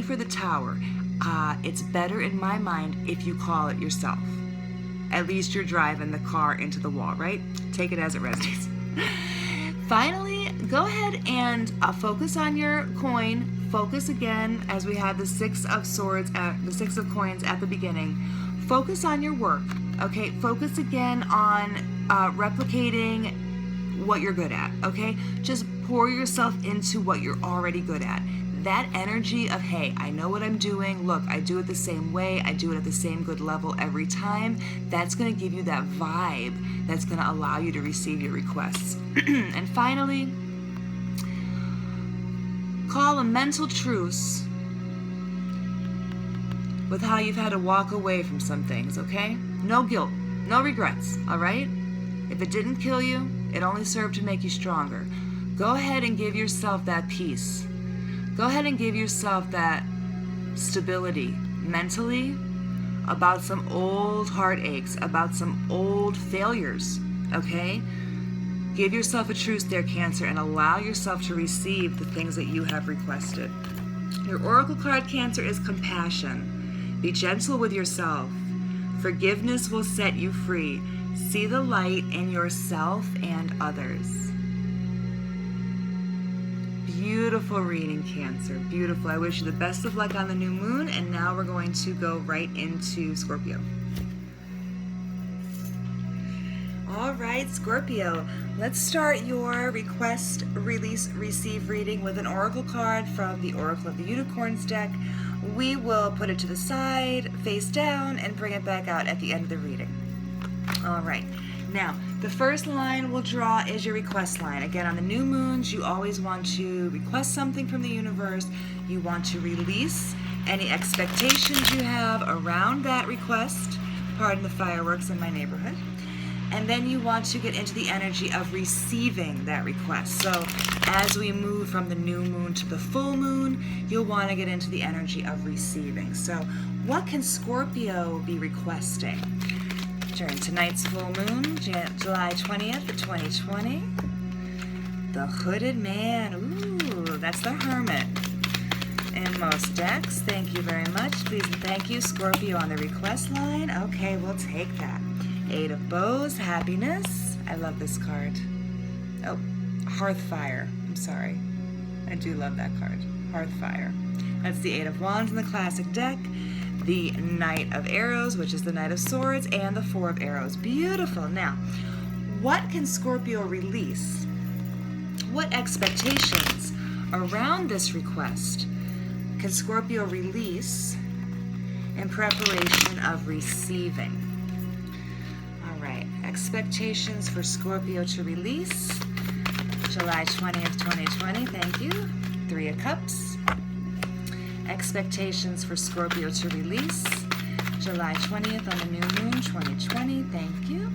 for the Tower. It's better in my mind if you call it yourself. At least you're driving the car into the wall, right? Take it as it resonates. Finally, go ahead and focus on your coin. Focus again, as we had the Six of Swords, the Six of Coins at the beginning. Focus on your work, okay? Focus again on replicating what you're good at, okay? Just pour yourself into what you're already good at. That energy of, hey, I know what I'm doing. Look, I do it the same way. I do it at the same good level every time. That's going to give you that vibe that's going to allow you to receive your requests. And finally, call a mental truce with how you've had to walk away from some things, okay? No guilt, no regrets, all right? If it didn't kill you, it only served to make you stronger. Go ahead and give yourself that peace. Go ahead and give yourself that stability mentally about some old heartaches, about some old failures, okay? Give yourself a truce there, Cancer, and allow yourself to receive the things that you have requested. Your oracle card, Cancer, is compassion. Be gentle with yourself. Forgiveness will set you free. See the light in yourself and others. Beautiful reading, Cancer. Beautiful. I wish you the best of luck on the new moon, and now we're going to go right into Scorpio. All right, Scorpio. Let's start your request, release, receive reading with an oracle card from the Oracle of the Unicorns deck. We will put it to the side, face down, and bring it back out at the end of the reading. All right. Now, the first line we'll draw is your request line. Again, on the new moons, you always want to request something from the universe. You want to release any expectations you have around that request. Pardon the fireworks in my neighborhood. And then you want to get into the energy of receiving that request. So as we move from the new moon to the full moon, you'll want to get into the energy of receiving. So what can Scorpio be requesting during tonight's full moon, July 20th, 2020? The Hooded Man. Ooh, that's the Hermit in most decks. Thank you very much. Please and thank you, Scorpio, on the request line. Okay, we'll take that. Eight of Bows, happiness. I love this card. Oh, Hearthfire. I'm sorry. I do love that card. Hearthfire. That's the Eight of Wands in the classic deck. The Knight of Arrows, which is the Knight of Swords, and the Four of Arrows. Beautiful. Now, what can Scorpio release? What expectations around this request can Scorpio release in preparation of receiving? All right, expectations for Scorpio to release. July 20th, 2020, thank you. Three of Cups. Expectations for Scorpio to release. July 20th on the new moon, 2020. Thank you.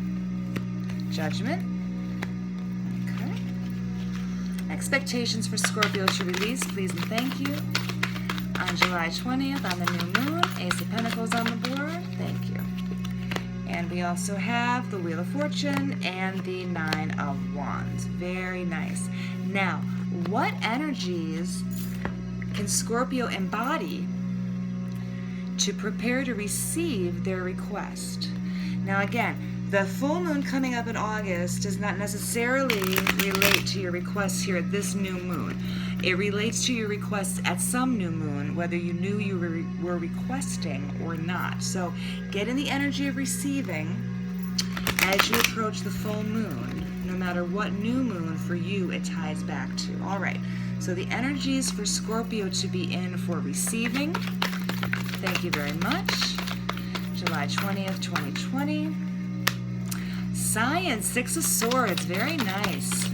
Judgment. Okay. Expectations for Scorpio to release, please and thank you. On July 20th on the new moon, Ace of Pentacles on the board. Thank you. And we also have the Wheel of Fortune and the Nine of Wands. Very nice. Now, what energies can Scorpio embody to prepare to receive their request? Now again, the full moon coming up in August does not necessarily relate to your requests here at this new moon. It relates to your requests at some new moon, whether you knew you were requesting or not. So get in the energy of receiving as you approach the full moon, no matter what new moon for you it ties back to. All right. So the energies for Scorpio to be in for receiving. Thank you very much. July 20th, 2020. Science, Six of Swords, very nice.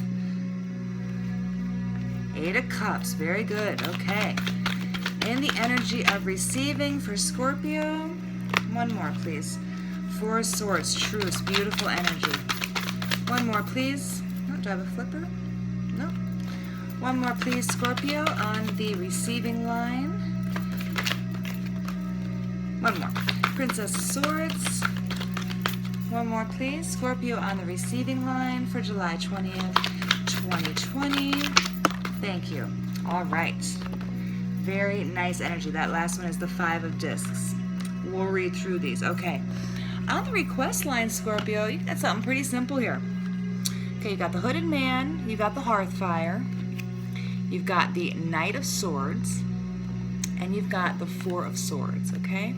Eight of Cups, very good, okay. In the energy of receiving for Scorpio. One more, please. Four of Swords, Truce, beautiful energy. One more, please. Oh, do I have a flipper? No. One more, please, Scorpio, on the receiving line. One more. Princess of Swords. One more, please. Scorpio on the receiving line for July 20th, 2020. Thank you. All right. Very nice energy. That last one is the 5 of discs. We'll read through these. Okay. On the request line, Scorpio, you got something pretty simple here. Okay, you got the Hooded Man, you got the Hearthfire, you've got the Knight of Swords, and you've got the 4 of Swords, okay?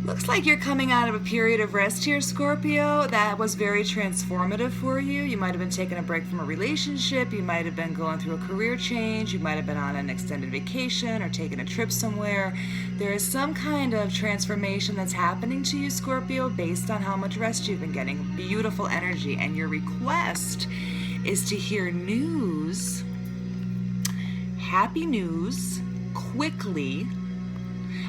Looks like you're coming out of a period of rest here, Scorpio. That was very transformative for you. You might have been taking a break from a relationship. You might have been going through a career change. You might have been on an extended vacation or taking a trip somewhere. There is some kind of transformation that's happening to you, Scorpio, based on how much rest you've been getting. Beautiful energy. And your request is to hear news, happy news, quickly,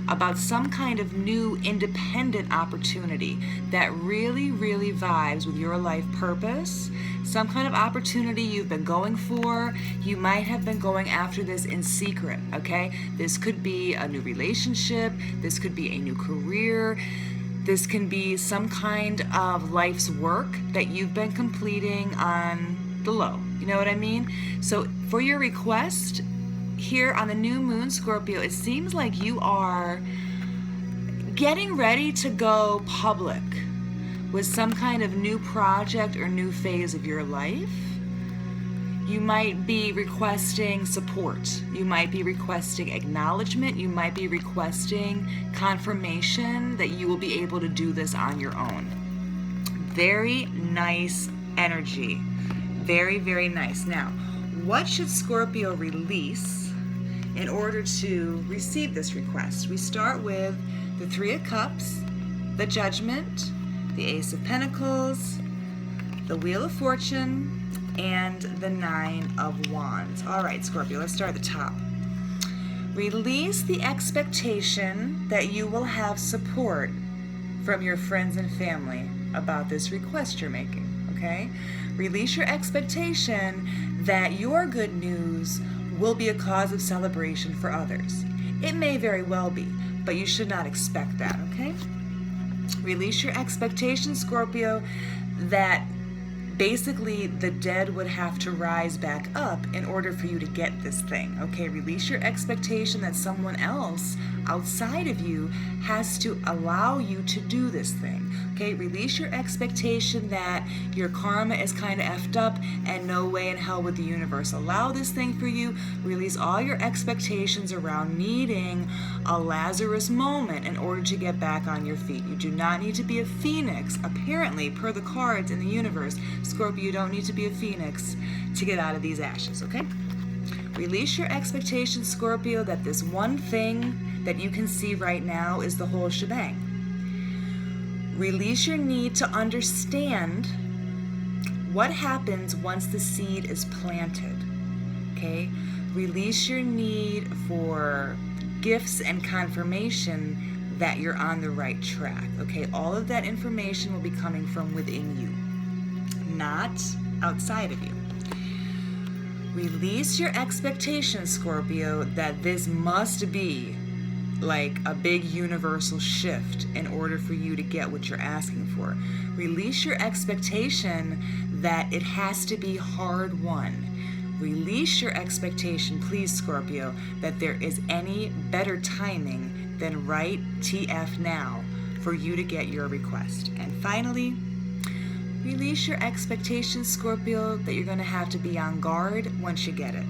about some kind of new independent opportunity that really, really vibes with your life purpose. Some kind of opportunity you've been going for. You might have been going after this in secret, okay? This could be a new relationship. This could be a new career. This can be some kind of life's work that you've been completing on the low. You know what I mean? So for your request, here on the new moon, Scorpio, it seems like you are getting ready to go public with some kind of new project or new phase of your life. You might be requesting support. You might be requesting acknowledgement. You might be requesting confirmation that you will be able to do this on your own. Very nice energy. Very, very nice. Now, what should Scorpio release in order to receive this request? We start with the 3 of Cups, the Judgment, the Ace of Pentacles, the Wheel of Fortune, and the 9 of Wands. All right, Scorpio, let's start at the top. Release the expectation that you will have support from your friends and family about this request you're making, okay? Release your expectation that your good news will be a cause of celebration for others. It may very well be, but you should not expect that, okay? Release your expectation, Scorpio, that basically the dead would have to rise back up in order for you to get this thing, okay? Release your expectation that someone else outside of you has to allow you to do this thing, okay? Release your expectation that your karma is kind of effed up and no way in hell would the universe allow this thing for you. Release all your expectations around needing a Lazarus moment in order to get back on your feet. You do not need to be a phoenix. Apparently, per the cards in the universe, Scorpio, you don't need to be a phoenix to get out of these ashes, okay? Release your expectation, Scorpio, that this one thing that you can see right now is the whole shebang. Release your need to understand what happens once the seed is planted, okay? Release your need for gifts and confirmation that you're on the right track, okay? All of that information will be coming from within you, not outside of you. Release your expectation, Scorpio, that this must be like a big universal shift in order for you to get what you're asking for. Release your expectation that it has to be hard won. Release your expectation, please, Scorpio, that there is any better timing than right TF now for you to get your request. And finally, release your expectation, Scorpio, that you're going to have to be on guard once you get it.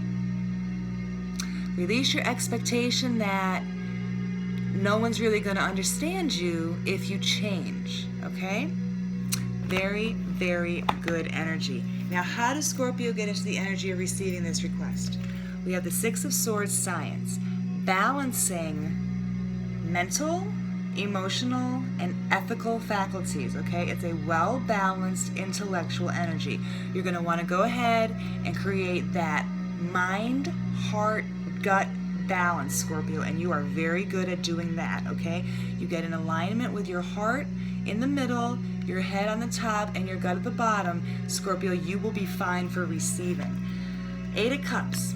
Release your expectation that no one's really going to understand you if you change, okay? Very, very good energy. Now, how does Scorpio get into the energy of receiving this request? We have the 6 of Swords, Science, balancing mental, emotional, and ethical faculties, okay? It's a well-balanced intellectual energy. You're going to want to go ahead and create that mind, heart, gut balance, Scorpio, and you are very good at doing that, okay? You get in alignment with your heart in the middle, your head on the top, and your gut at the bottom. Scorpio, you will be fine for receiving. 8 of Cups.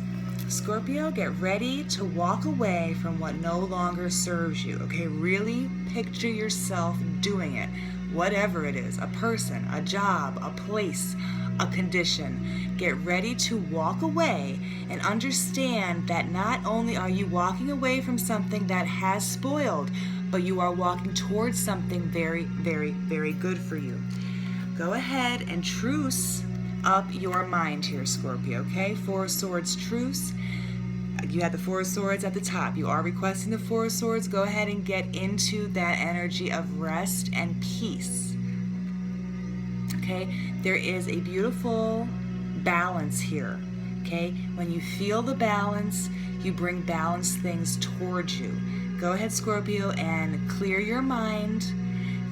Scorpio, get ready to walk away from what no longer serves you, okay? Really picture yourself doing it, whatever it is, a person, a job, a place, a condition. Get ready to walk away and understand that not only are you walking away from something that has spoiled, but you are walking towards something very, very, very good for you. Go ahead and truce up your mind here, Scorpio, okay? Four of Swords truce. You have the Four of Swords at the top. You are requesting the Four of Swords. Go ahead and get into that energy of rest and peace. Okay? There is a beautiful balance here. Okay? When you feel the balance, you bring balanced things towards you. Go ahead, Scorpio, and clear your mind.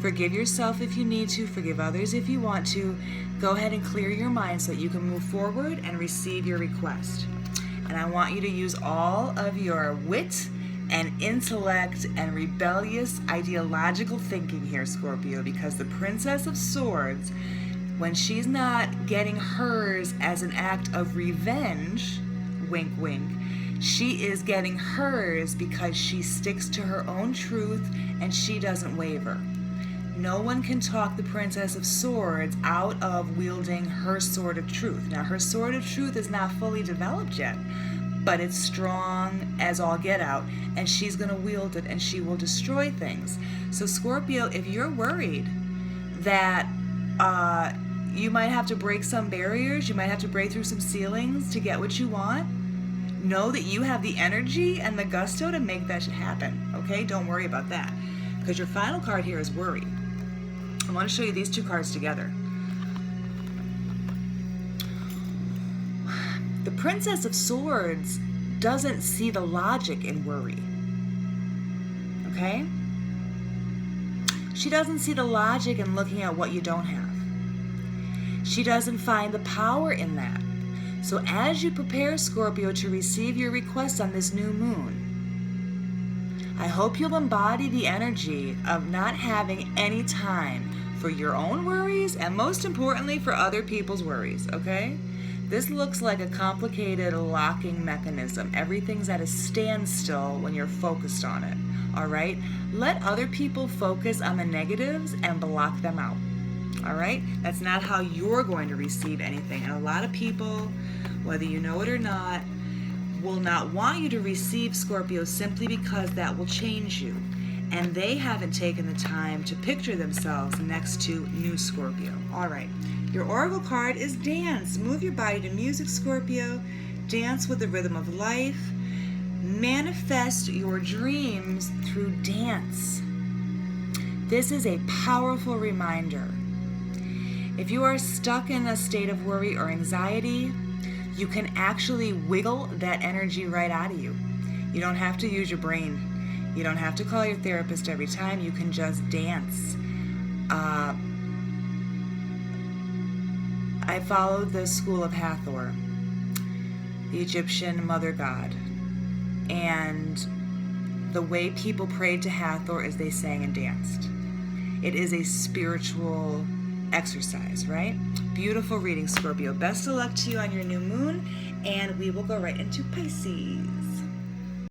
Forgive yourself if you need to. Forgive others if you want to. Go ahead and clear your mind so that you can move forward and receive your request. And I want you to use all of your wit and intellect and rebellious ideological thinking here, Scorpio, because the Princess of Swords, when she's not getting hers as an act of revenge, wink, wink, she is getting hers because she sticks to her own truth and she doesn't waver. No one can talk the Princess of Swords out of wielding her sword of truth. Now, her sword of truth is not fully developed yet, but it's strong as all get out, and she's going to wield it, and she will destroy things. So, Scorpio, if you're worried that you might have to break some barriers, you might have to break through some ceilings to get what you want, know that you have the energy and the gusto to make that happen, okay? Don't worry about that, because your final card here is worry. I want to show you these two cards together. The Princess of Swords doesn't see the logic in worry. Okay? She doesn't see the logic in looking at what you don't have. She doesn't find the power in that. So as you prepare, Scorpio, to receive your request on this new moon, I hope you'll embody the energy of not having any time for your own worries and, most importantly, for other people's worries, okay? This looks like a complicated locking mechanism. Everything's at a standstill when you're focused on it, all right? Let other people focus on the negatives and block them out, all right? That's not how you're going to receive anything. And a lot of people, whether you know it or not, will not want you to receive, Scorpio, simply because that will change you. And they haven't taken the time to picture themselves next to new Scorpio. All right. Your oracle card is dance. Move your body to music, Scorpio. Dance with the rhythm of life. Manifest your dreams through dance. This is a powerful reminder. If you are stuck in a state of worry or anxiety, you can actually wiggle that energy right out of you. You don't have to use your brain. You don't have to call your therapist every time. You can just dance. I followed the school of Hathor, the Egyptian mother god. And the way people prayed to Hathor is they sang and danced. It is a spiritual exercise, right? Beautiful reading, Scorpio. Best of luck to you on your new moon, and we will go right into Pisces.